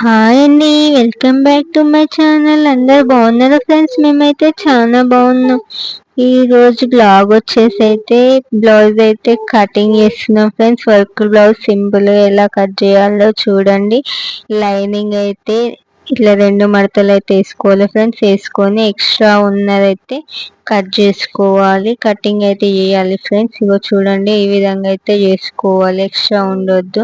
Hi అండి. Welcome back to my channel. అందరు బాగున్నారా ఫ్రెండ్స్? మేమైతే చాలా బాగున్నాం. ఈ రోజు బ్లాగ్ వచ్చేసి అయితే బ్లౌజ్ అయితే కటింగ్ చేస్తున్నాం ఫ్రెండ్స్. వర్క్ బ్లౌజ్ సింపుల్ ఎలా కట్ చేయాలో చూడండి. లైనింగ్ అయితే ఇట్లా 2 మడతలు అయితే వేసుకోవాలి ఫ్రెండ్స్. వేసుకొని ఎక్స్ట్రా ఉన్నదైతే కట్ చేసుకోవాలి. కటింగ్ అయితే చేయాలి ఫ్రెండ్స్. ఇగో చూడండి, ఈ విధంగా అయితే చేసుకోవాలి. ఎక్స్ట్రా ఉండొద్దు,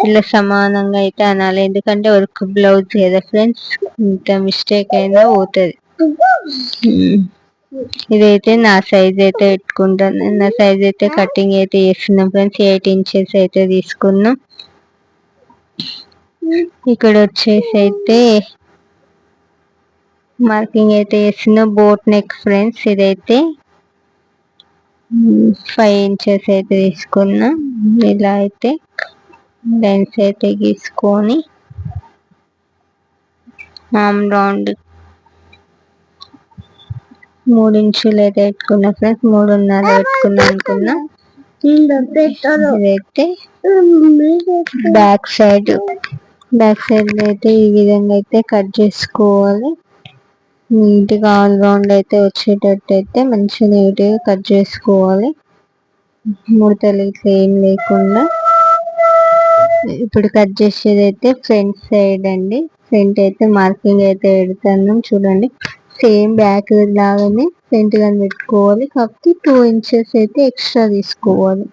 ఇలా సమానంగా అయితే అనాలి. ఎందుకంటే వర్క్ బ్లౌజ్ కదా ఫ్రెండ్స్, ఇంత మిస్టేక్ అయినా పోతుంది. ఇదైతే నా సైజ్ అయితే పెట్టుకుంటాను. నా సైజ్ అయితే కటింగ్ అయితే చేస్తున్నాం ఫ్రెండ్స్. 8 ఇంచెస్ అయితే తీసుకున్నాం. ఇక్కడ వచ్చేసి అయితే మార్కింగ్ అయితే వేసిన బోట్ నెక్ ఫ్రెండ్స్. ఇదైతే 5 ఇంచెస్ అయితే తీసుకున్నా. ఇలా అయితే లైన్స్ అయితే గీసుకొని ఆమ్ రౌండ్ 3 ఇంచులు అయితే పెట్టుకున్నా ఫ్రెండ్స్. 3.5 పెట్టుకున్నా అనుకున్నా. ఇదైతే బ్యాక్ సైడ్ అయితే ఈ విధంగా అయితే కట్ చేసుకోవాలి. నీట్గా ఆల్ రౌండ్ అయితే వచ్చేటట్టు అయితే మంచిగా నీట్గా కట్ చేసుకోవాలి. ముడతలు ఇట్లా ఏం లేకుండా. ఇప్పుడు కట్ చేసేది అయితే ఫ్రంట్ సైడ్ అండి. ఫ్రంట్ అయితే మార్కింగ్ అయితే పెడతాను చూడండి. సేమ్ బ్యాక్ లాగానే ఫ్రంట్ గా పెట్టుకోవాలి. కాకపోతే 2 ఇంచెస్ అయితే ఎక్స్ట్రా తీసుకోవాలి.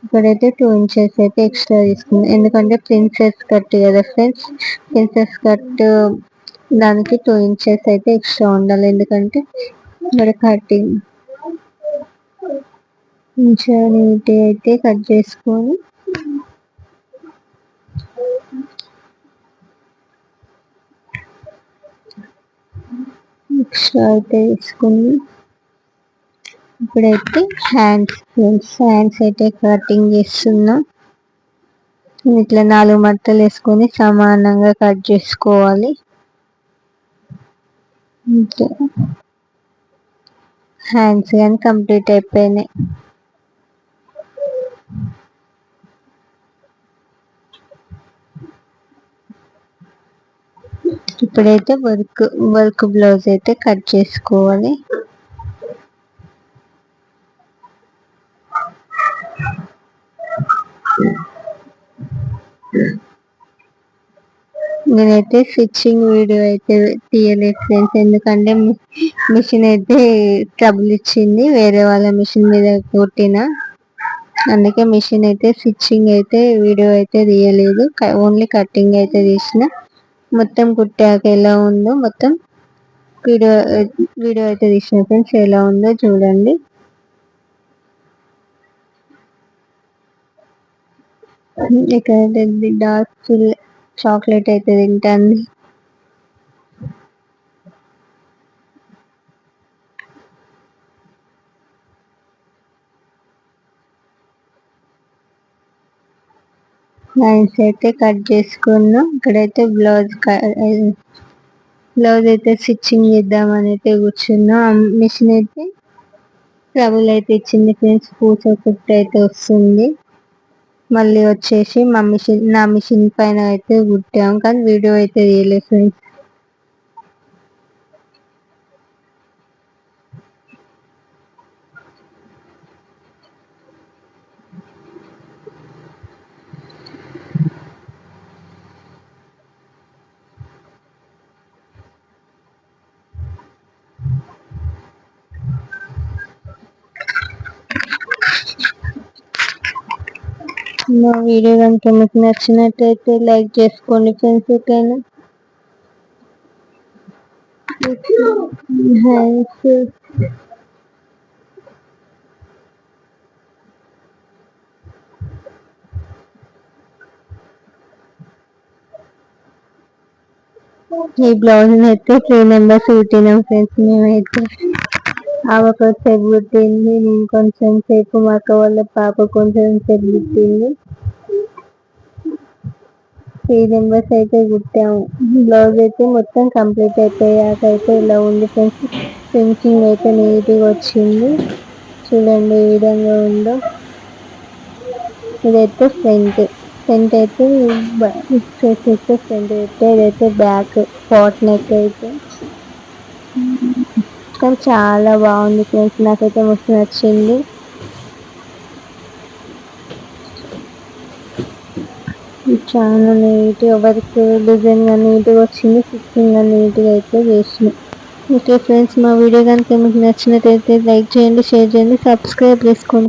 ఇక్కడైతే 2 ఇంచెస్ అయితే ఎక్స్ట్రా తీసుకుంది. ఎందుకంటే ప్రిన్సెస్ కట్ కదా ఫ్రెండ్స్. ప్రిన్సెస్ కట్ దానికి 2 ఇంచెస్ అయితే ఎక్స్ట్రా ఉండాలి. ఎందుకంటే ఇక్కడ కటింగ్ మంచిగా నీట్గా అయితే కట్ చేసుకొని ఎక్స్ట్రా అయితే తీసుకుంది. ఇప్పుడైతే హ్యాండ్స్ అయితే కటింగ్ చేస్తున్నా. ఇట్లా 4 మడతలు వేసుకొని సమానంగా కట్ చేసుకోవాలి. హ్యాండ్స్ కానీ కంప్లీట్ అయిపోయినాయి. ఇప్పుడైతే వర్క్ బ్లౌజ్ అయితే కట్ చేసుకోవాలి. నేనైతే స్టిచ్చింగ్ వీడియో అయితే తీయలేదు ఫ్రెండ్స్. ఎందుకంటే మిషన్ అయితే ట్రబుల్ ఇచ్చింది. వేరే వాళ్ళ మిషన్ మీద కొట్టిన, అందుకే మిషన్ అయితే స్టిచ్చింగ్ అయితే వీడియో అయితే తీయలేదు. ఓన్లీ కటింగ్ అయితే తీసిన. మొత్తం కుట్టాక ఎలా ఉందో మొత్తం వీడియో అయితే తీసిన ఫ్రెండ్స్. ఎలా ఉందో చూడండి. ఇక్కడ డార్క్ చాక్లెట్ అయితే తింటాను. లైన్స్ అయితే కట్ చేసుకున్నాం. ఇక్కడైతే బ్లౌజ్ అయితే స్టిచ్చింగ్ చేద్దామని అయితే కూర్చున్నా. మిషన్ అయితే ట్రబుల్ అయితే ఇచ్చింది ఫ్రెండ్స్. పూస కుట్టు అయితే వస్తుంది. మళ్ళీ వచ్చేసి నా మిషన్ పైన అయితే కుట్టాం, కానీ వీడియో అయితే తీయలేదు ఫ్రెండ్స్. మా వీడియో కనుక మీకు నచ్చినట్టయితే లైక్ చేసుకోండి ఫ్రెండ్స్. ఓకేనా? హ్యాండ్స్ ఈ బ్లౌజ్ అయితే 3 మెంబర్స్ కుట్టినాం ఫ్రెండ్స్. మేమైతే ఆమె కొంచెం కుట్టింది, నేను కొంచెం సేపు, మా అక్క వాళ్ళ పాప కొంచెం సేపు కుట్టింది. 3 మెంబర్స్ అయితే కుట్టాము. బ్లౌజ్ అయితే మొత్తం కంప్లీట్ అయిపోయాక అయితే ఇలా ఉంది ఫ్రెండ్స్. ఫినిషింగ్ అయితే నీట్గా వచ్చింది. చూడండి ఏ విధంగా ఉందో. ఇదైతే ఫ్రంట్. ఫ్రంట్ అయితే ఫ్రంట్ అయితే ఇదైతే బ్యాక్ పాట్ నెక్ అయితే కానీ చాలా బాగుంది ఫ్రెండ్స్, నాకైతే మస్తు నచ్చింది. చాలా నీట్ గా వర్క్ డిజైన్ గా నీట్ గా వచ్చింది. ఫిట్టింగ్ గా నీట్ గా అయితే చేసింది. ఓకే ఫ్రెండ్స్, మా వీడియో కనుక మీకు నచ్చినట్లయితే లైక్ చేయండి, షేర్ చేయండి, సబ్స్క్రైబ్ చేసుకోండి.